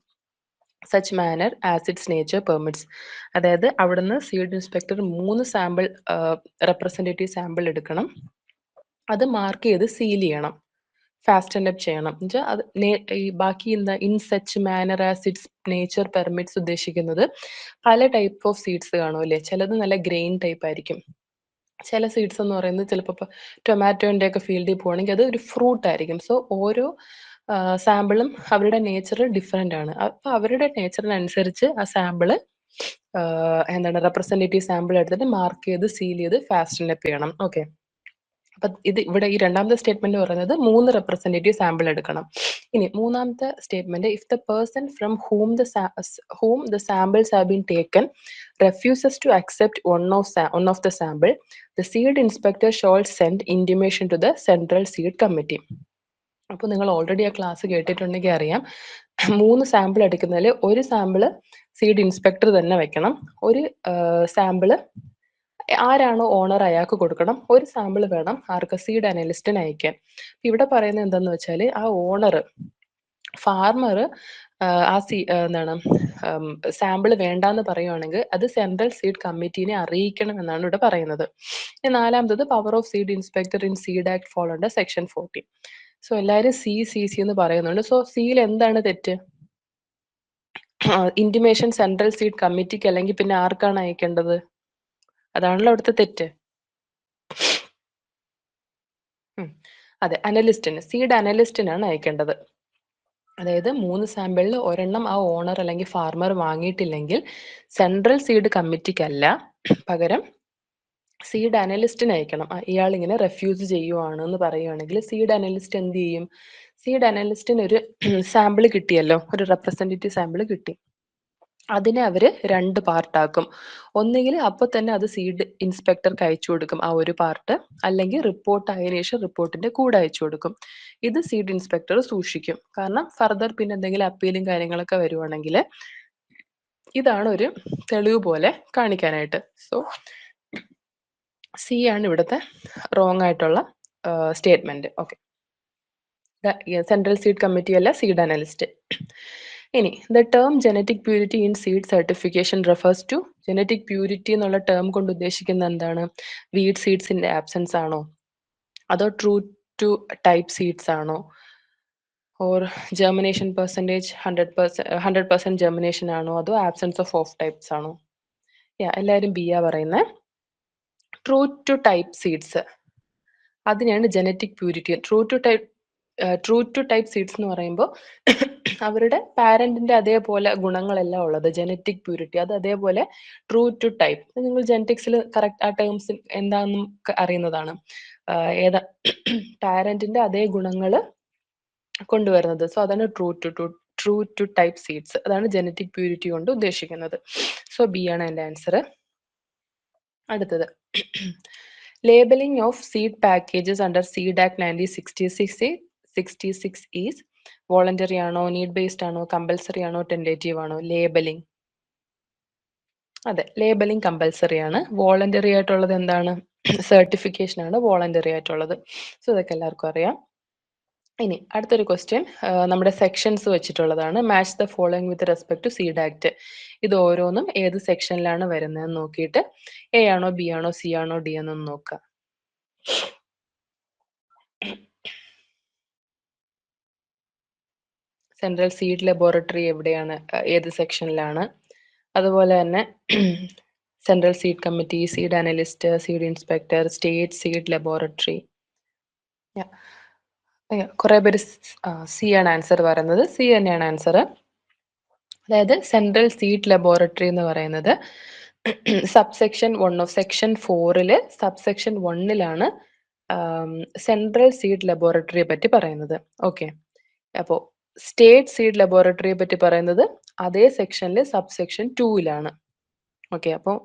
such manner as its nature permits. അതായത് അവിടുന്ന് seed inspector 3 sample representative sample എടുക്കണം, അത് mark ചെയ്ത് seal ചെയ്യണം, fast up ചെയ്യണം. എന്നുവെച്ചാൽ അത് ഈ ബാക്കി എന്താ in such manner as its nature permits ഉദ്ദേശിക്കുന്നത് പല ടൈപ്പ് ഓഫ് സീഡ്സ് കാണും അല്ലേ. ചിലത് നല്ല ഗ്രെയിൻ ടൈപ്പ് ആയിരിക്കും, ചില സീഡ്സ് എന്ന് പറയുന്നത് ചിലപ്പോൾ ഇപ്പോൾ ടൊമാറ്റോൻ്റെ ഒക്കെ ഫീൽഡിൽ പോകണമെങ്കിൽ അത് ഒരു ഫ്രൂട്ട് ആയിരിക്കും. സോ ഓരോ സാമ്പിളും അവരുടെ നേച്ചർ ഡിഫറെൻ്റ് ആണ്. അപ്പോൾ അവരുടെ നേച്ചറിനനുസരിച്ച് ആ സാമ്പിള് എന്താണ് റെപ്രസെൻറ്റേറ്റീവ് സാമ്പിൾ എടുത്തിട്ട് മാർക്ക് ചെയ്ത് സീൽ ചെയ്ത് ഫാസ്റ്റ് അപ്പ് ചെയ്യണം. ഓക്കെ, അപ്പൊ ഇത് ഇവിടെ ഈ രണ്ടാമത്തെ സ്റ്റേറ്റ്മെന്റ് പറയുന്നത് 3 റെപ്രസെന്റേറ്റീവ് സാമ്പിൾ എടുക്കണം. ഇനി മൂന്നാമത്തെ statement, if the person from ഹൂം the samples have been taken refuses to accept one of the sample, the seed inspector shall send intimation to the central seed committee. അപ്പോൾ നിങ്ങൾ already ആ class കേട്ടിട്ടുണ്ടെങ്കിൽ അറിയാം, 3 sample എടുക്കുന്നതിൽ ഒരു sample seed inspector തന്നെ വെക്കണം, ഒരു sample ആരാണോ ഓണർ അയാൾക്ക് കൊടുക്കണം, ഒരു സാമ്പിൾ വേണം ആർക്ക്? സീഡ് അനലിസ്റ്റിന് അയക്കാൻ. ഇവിടെ പറയുന്നത് എന്താന്ന് വെച്ചാൽ, ആ ഓണർ ഫാർമർ എന്താണ് സാമ്പിൾ വേണ്ടാന്ന് പറയുവാണെങ്കിൽ അത് സെൻട്രൽ സീഡ് കമ്മിറ്റീനെ അറിയിക്കണം എന്നാണ് ഇവിടെ പറയുന്നത്. നാലാമത്തത്, power of seed inspector in seed act fall under section 14. So എല്ലാവരും സി എന്ന് പറയുന്നുണ്ട്. സോ സിയിൽ എന്താണ് തെറ്റ്? ഇന്റിമേഷൻ സെൻട്രൽ സീഡ് കമ്മിറ്റിക്ക് അല്ലെങ്കിൽ പിന്നെ ആർക്കാണ് അയക്കേണ്ടത്? അതാണല്ലോ അവിടുത്തെ തെറ്റ്. അതെ, അനലിസ്റ്റിന്, സീഡ് അനലിസ്റ്റിനാണ് അയക്കേണ്ടത്. അതായത് 3 സാമ്പിളിൽ ഒരെണ്ണം ആ ഓണർ അല്ലെങ്കിൽ ഫാർമർ വാങ്ങിയിട്ടില്ലെങ്കിൽ സെൻട്രൽ സീഡ് കമ്മിറ്റിക്കല്ല, പകരം സീഡ് അനലിസ്റ്റിന് അയക്കണം. ഇയാൾ ഇങ്ങനെ റെഫ്യൂസ് ചെയ്യുവാണ് എന്ന് പറയുവാണെങ്കിൽ സീഡ് അനലിസ്റ്റ് എന്ത് ചെയ്യും? സീഡ് അനലിസ്റ്റിന് ഒരു സാമ്പിൾ കിട്ടിയല്ലോ, ഒരു റെപ്രസെന്റേറ്റീവ് സാമ്പിൾ കിട്ടി. അതിനെ അവര് 2 പാർട്ടാക്കും. ഒന്നുകിൽ അപ്പൊ തന്നെ അത് സീഡ് ഇൻസ്പെക്ടർക്ക് അയച്ചു കൊടുക്കും ആ ഒരു പാർട്ട്, അല്ലെങ്കിൽ റിപ്പോർട്ട് ആയതിനു ശേഷം റിപ്പോർട്ടിന്റെ കൂടെ അയച്ചു കൊടുക്കും. ഇത് സീഡ് ഇൻസ്പെക്ടർ സൂക്ഷിക്കും. കാരണം ഫർദർ പിന്നെ എന്തെങ്കിലും അപ്പീലും കാര്യങ്ങളൊക്കെ വരുവാണെങ്കിൽ ഇതാണ് ഒരു തെളിവ് പോലെ കാണിക്കാനായിട്ട്. സോ സി ആണ് ഇവിടുത്തെ റോങ് ആയിട്ടുള്ള statement. Okay, central seed committee അല്ല, സീഡ് അനലിസ്റ്റ്. ഇനി the term genetic purity in seed certification refers to, genetic purity എന്നുള്ള ടേം കൊണ്ട് ഉദ്ദേശിക്കുന്നത് എന്താണ്? വീഡ് സീഡ്സിന്റെ ആബ്സെൻസ് ആണോ, അതോ ട്രൂ ടു ടൈപ്പ് സീഡ്സ് ആണോ, ഓർ ജെർമിനേഷൻ പെർസെൻറ്റേജ് 100% ജെർമിനേഷൻ ആണോ, അതോ ആബ്സെൻസ് ഓഫ് ടൈപ്സ് ആണോ? എല്ലാവരും ബി ആ പറയുന്നത്. ട്രൂ ടു ടൈപ്പ് സീഡ്സ്, അതിനെയാണ് genetic purity. True to type seeds എന്ന് പറയുമ്പോൾ അവരുടെ പാരന്റിന്റെ അതേപോലെ ഗുണങ്ങളെല്ലാം ഉള്ളത് ജനറ്റിക് പ്യൂരിറ്റി, അത് അതേപോലെ ട്രൂ ടു ടൈപ്പ്. നിങ്ങൾ ജനറ്റിക്സിൽ കറക്റ്റ് ആ ടേംസ് എന്താണെന്നും അറിയുന്നതാണ്. ഏതാ പാരന്റിന്റെ അതേ ഗുണങ്ങൾ കൊണ്ടുവരുന്നത്. സോ അതാണ് ട്രൂ ടു ടൈപ്പ് സീഡ്സ്, അതാണ് ജനറ്റിക് പ്യൂരിറ്റി കൊണ്ട് ഉദ്ദേശിക്കുന്നത്. സോ ബി ആണ് എൻ്റെ ആൻസർ. അടുത്തത്, labelling of seed packages under seed act 1966 is voluntary ആണോ, നീഡ് ബേസ്ഡ് ആണോ, കമ്പൽസറി ആണോ, ടെൻഡേറ്റീവ് ആണോ? ലേബലിംഗ്, അതെ, ലേബലിംഗ് കമ്പൽസറി ആണ്. വോളണ്ടറി ആയിട്ടുള്ളത് എന്താണ്? സർട്ടിഫിക്കേഷൻ ആണ് വോളണ്ടറി ആയിട്ടുള്ളത്. സോ ഇതൊക്കെ എല്ലാവർക്കും അറിയാം. ഇനി അടുത്തൊരു ക്വസ്റ്റ്യൻ നമ്മുടെ സെക്ഷൻസ് വെച്ചിട്ടുള്ളതാണ്. Match the following with respect to seed act. ഇത് ഓരോന്നും ഏത് സെക്ഷനിലാണ് വരുന്നതെന്ന് നോക്കിയിട്ട് എ ആണോ, ബി ആണോ, സി ആണോ, ഡി എന്നൊന്ന് നോക്കുക. സെൻട്രൽ സീഡ് ലബോറട്ടറി എവിടെയാണ്, ഏത് സെക്ഷനിലാണ്? അതുപോലെ തന്നെ central seed committee, seed analyst, seed inspector, state seed laboratory. കുറെ പേര് സി ആണ് ആൻസർ പറയുന്നത്. സി തന്നെയാണ് ആൻസർ. അതായത് സെൻട്രൽ സീഡ് ലബോറട്ടറി എന്ന് പറയുന്നത് subsection 1 of section 4 subsection 1 central seed ലബോറട്ടറിയെ പറ്റി പറയുന്നത്. ഓക്കെ, അപ്പോൾ സ്റ്റേറ്റ് സീഡ് ലബോറട്ടറിയെ പറ്റി പറയുന്നത് അതേ സെക്ഷനിൽ സബ്സെക്ഷൻ 2 ഓക്കെ, അപ്പോൾ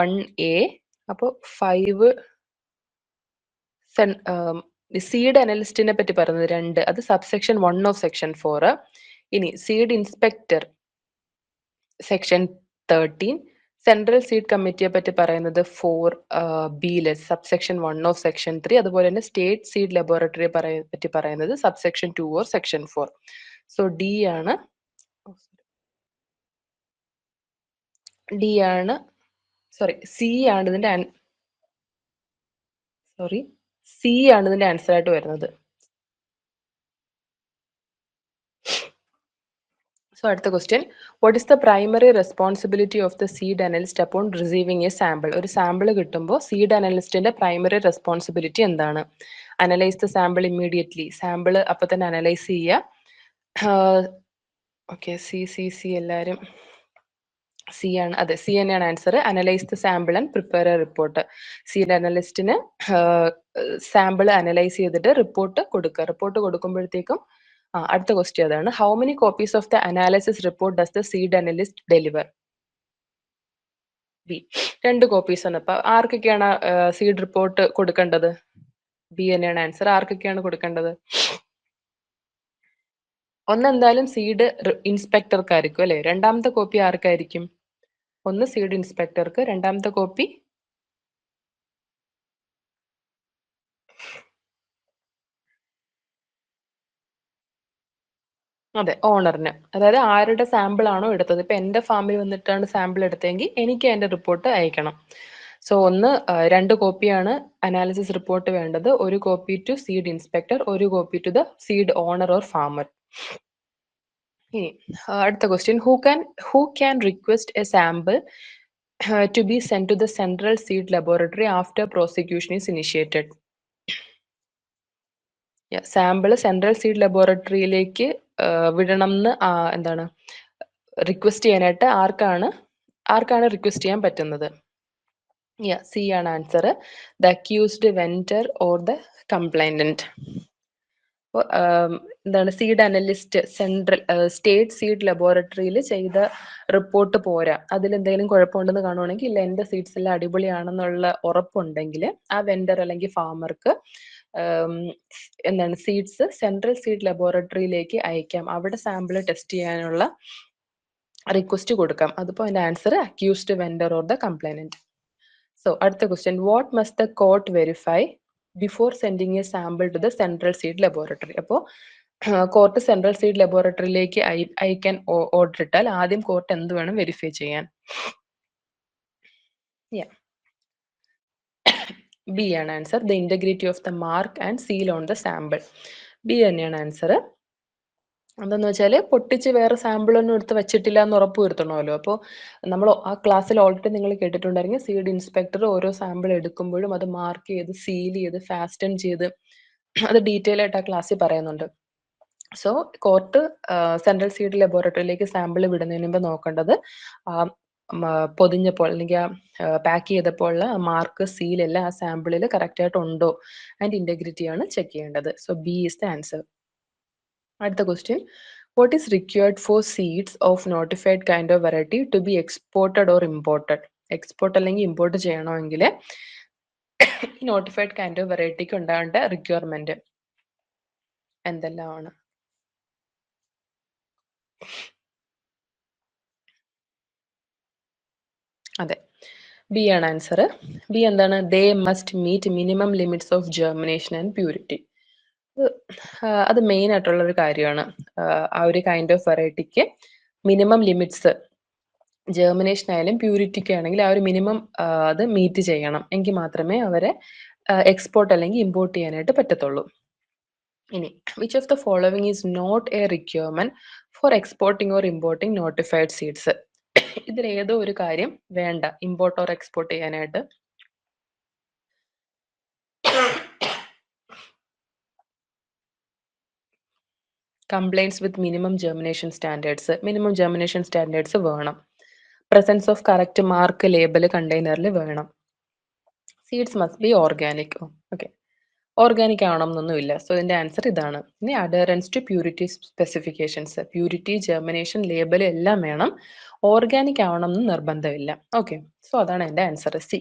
1A, അപ്പോൾ 5 സീഡ് അനലിസ്റ്റിനെ പറ്റി പറയുന്നത് 2, അത് സബ്സെക്ഷൻ 1 ഓഫ് സെക്ഷൻ 4. ഇനി seed inspector section 13, central seed കമ്മിറ്റിയെ പറ്റി പറയുന്നത് 4B സബ്സെക്ഷൻ 1 ഓഫ് സെക്ഷൻ 3. അതുപോലെ തന്നെ സ്റ്റേറ്റ് സീഡ് ലബോറട്ടറിയെ പറ്റി പറയുന്നത് subsection 2 or section 4. So D ആണ് സി ആണ് ഇതിന്റെ ആൻസർ ആയിട്ട് വരുന്നത്. സോ അടുത്ത question, what is the primary responsibility of the seed analyst upon receiving A sample? ഒരു സാമ്പിൾ കിട്ടുമ്പോൾ സീഡ് അനലിസ്റ്റിന്റെ പ്രൈമറി റെസ്പോൺസിബിലിറ്റി എന്താണ്? Analyse the sample immediately, sample അപ്പൊ തന്നെ അനലൈസ് ചെയ്യുക. ഓക്കെ, സി എല്ലാവരും സി ആണ്. അതെ, സി തന്നെയാണ് answer. Analyse the sample and prepare a report. Seed അനലിസ്റ്റിന് സാമ്പിൾ അനലൈസ് ചെയ്തിട്ട് റിപ്പോർട്ട് കൊടുക്കുക. റിപ്പോർട്ട് കൊടുക്കുമ്പോഴത്തേക്കും അടുത്ത ക്വസ്റ്റ്യൻ അതാണ്, how many copies of the analysis report does the seed analyst deliver? B, 2 copies ആണ്. അപ്പൊ ആർക്കൊക്കെയാണ് സീഡ് റിപ്പോർട്ട് കൊടുക്കേണ്ടത്? ബി തന്നെയാണ് ആൻസർ. ആർക്കൊക്കെയാണ് കൊടുക്കേണ്ടത്? എന്തായാലും സീഡ് ഇൻസ്പെക്ടർക്കായിരിക്കും അല്ലെ. രണ്ടാമത്തെ കോപ്പി ആർക്കായിരിക്കും? ഒന്ന് സീഡ് ഇൻസ്പെക്ടർക്ക്, രണ്ടാമത്തെ കോപ്പി അതെ, ഓണറിന്. അതായത് ആരുടെ സാമ്പിൾ ആണോ എടുത്തത്. ഇപ്പൊ എന്റെ ഫാമിൽ വന്നിട്ടാണ് സാമ്പിൾ എടുത്തതെങ്കിൽ എനിക്ക് അതിന്റെ റിപ്പോർട്ട് അയക്കണം. സോ 2 കോപ്പിയാണ് അനാലിസിസ് റിപ്പോർട്ട് വേണ്ടത്. 1 copy to seed inspector, 1 copy to the seed owner or farmer. ഇനി അടുത്ത question, who can request a sample to be sent to the central seed laboratory after prosecution is initiated? Sample central seed ലബോറട്ടറിയിലേക്ക് വിടണം എന്ന് എന്താണ് request ചെയ്യാനായിട്ട് ആർക്കാണ് request ചെയ്യാൻ പറ്റുന്നത്? സി ആണ് answer. The accused vendor or the complainant. അപ്പോൾ എന്താണ് സീഡ് അനലിസ്റ്റ് സ്റ്റേറ്റ് സീഡ് ലബോറട്ടറിയിൽ ചെയ്ത റിപ്പോർട്ട് പോരാ, അതിൽ എന്തെങ്കിലും കുഴപ്പമുണ്ടെന്ന് കാണുവാണെങ്കിൽ, ഇല്ല എൻ്റെ സീഡ്സ് എല്ലാം അടിപൊളിയാണെന്നുള്ള ഉറപ്പുണ്ടെങ്കിൽ ആ വെൻഡർ അല്ലെങ്കിൽ ഫാമർക്ക് എന്താണ് സീഡ്സ് സെൻട്രൽ സീഡ് ലബോറട്ടറിയിലേക്ക് അയക്കാം, അവിടെ സാമ്പിൾ ടെസ്റ്റ് ചെയ്യാനുള്ള റിക്വസ്റ്റ് കൊടുക്കാം. അതിപ്പോൾ അതിന്റെ answer accused vendor or the complainant. So അടുത്ത question, what must the court verify before sending a sample to the central seed laboratory? അപ്പോൾ കോർട്ട് സെൻട്രൽ സീഡ് ലബോറട്ടറിയിലേക്ക് അയക്കാൻ ഓർഡർ ഇട്ടാൽ ആദ്യം കോർട്ട് എന്ത് വേണം വെരിഫൈ ചെയ്യാൻ? ബി ആണ് answer. The integrity of the mark and seal on the sample. B തന്നെയാണ് ആൻസർ. എന്താന്ന് വെച്ചാൽ പൊട്ടിച്ച് വേറെ സാമ്പിൾ ഒന്നും എടുത്ത് വെച്ചിട്ടില്ല എന്ന് ഉറപ്പ് വരുത്തണമല്ലോ. അപ്പോൾ നമ്മൾ ആ ക്ലാസ്സിൽ ഓൾറെഡി നിങ്ങൾ കേട്ടിട്ടുണ്ടായിരിക്കും, സീഡ് ഇൻസ്പെക്ടർ ഓരോ സാമ്പിൾ എടുക്കുമ്പോഴും അത് മാർക്ക് ചെയ്ത് സീൽ ചെയ്ത് ഫാസ്റ്റൻ ചെയ്ത് അത് ഡീറ്റെയിൽ ആയിട്ട് ആ ക്ലാസ്സിൽ പറയുന്നുണ്ട്. സോ കോർട്ട് സെൻട്രൽ സീഡ് ലബോറട്ടറിയിലേക്ക് സാമ്പിൾ വിടുന്നതിന് മുമ്പ് നോക്കേണ്ടത് പൊതിഞ്ഞപ്പോൾ അല്ലെങ്കിൽ ആ പാക്ക് ചെയ്തപ്പോൾ ഉള്ള മാർക്ക് സീൽ എല്ലാം ആ സാമ്പിളിൽ കറക്റ്റ് ആയിട്ട് ഉണ്ടോ അതിന്റെ ഇന്റഗ്രിറ്റി ആണ് ചെക്ക് ചെയ്യേണ്ടത്. So B is the answer. അടുത്ത question, what is required for seeds of notified kind of variety to be exported or imported? Export അല്ലെങ്കിൽ ഇമ്പോർട്ട് ചെയ്യണമെങ്കിൽ നോട്ടിഫൈഡ് കൈൻഡ് ഓഫ് വെറൈറ്റിക്ക് ഉണ്ടാകേണ്ട റിക്വയർമെന്റ് എന്തെല്ലാമാണ്? അതെ, ബി ആണ് ആൻസർ. ബി എന്താണ്? They must meet minimum limits of germination and purity. അത് main ആയിട്ടുള്ള ഒരു കാര്യമാണ്. ആ ഒരു കൈൻഡ് ഓഫ് വെറൈറ്റിക്ക് മിനിമം ലിമിറ്റ്സ്, ജെർമിനേഷൻ ആയാലും പ്യൂരിറ്റിക്ക് ആണെങ്കിൽ ആ ഒരു മിനിമം അത് മീറ്റ് ചെയ്യണം, എങ്കിൽ മാത്രമേ അവരെ എക്സ്പോർട്ട് അല്ലെങ്കിൽ ഇമ്പോർട്ട് ചെയ്യാനായിട്ട് പറ്റത്തുള്ളൂ. ഇനി which of the following is not a requirement for exporting or importing notified seeds? ഇതിൽ ഏതോ ഒരു കാര്യം വേണ്ട ഇമ്പോർട്ട് ഓർ എക്സ്പോർട്ട് ചെയ്യാനായിട്ട്. Complaints with minimum germination standards. Minimum germination standards വേണം. Presence of correct mark label കണ്ടെയ്നറിൽ വേണം. Seeds must be organic. Okay, organic ആവണം എന്നൊന്നുമില്ല. സോ ഇതിന്റെ ആൻസർ ഇതാണ്. ഇനി adherence to purity specifications, purity, germination, label എല്ലാം വേണം. ഓർഗാനിക് ആവണം എന്ന് നിർബന്ധമില്ല. ഓക്കെ, സോ അതാണ് എന്റെ ആൻസർ, സി.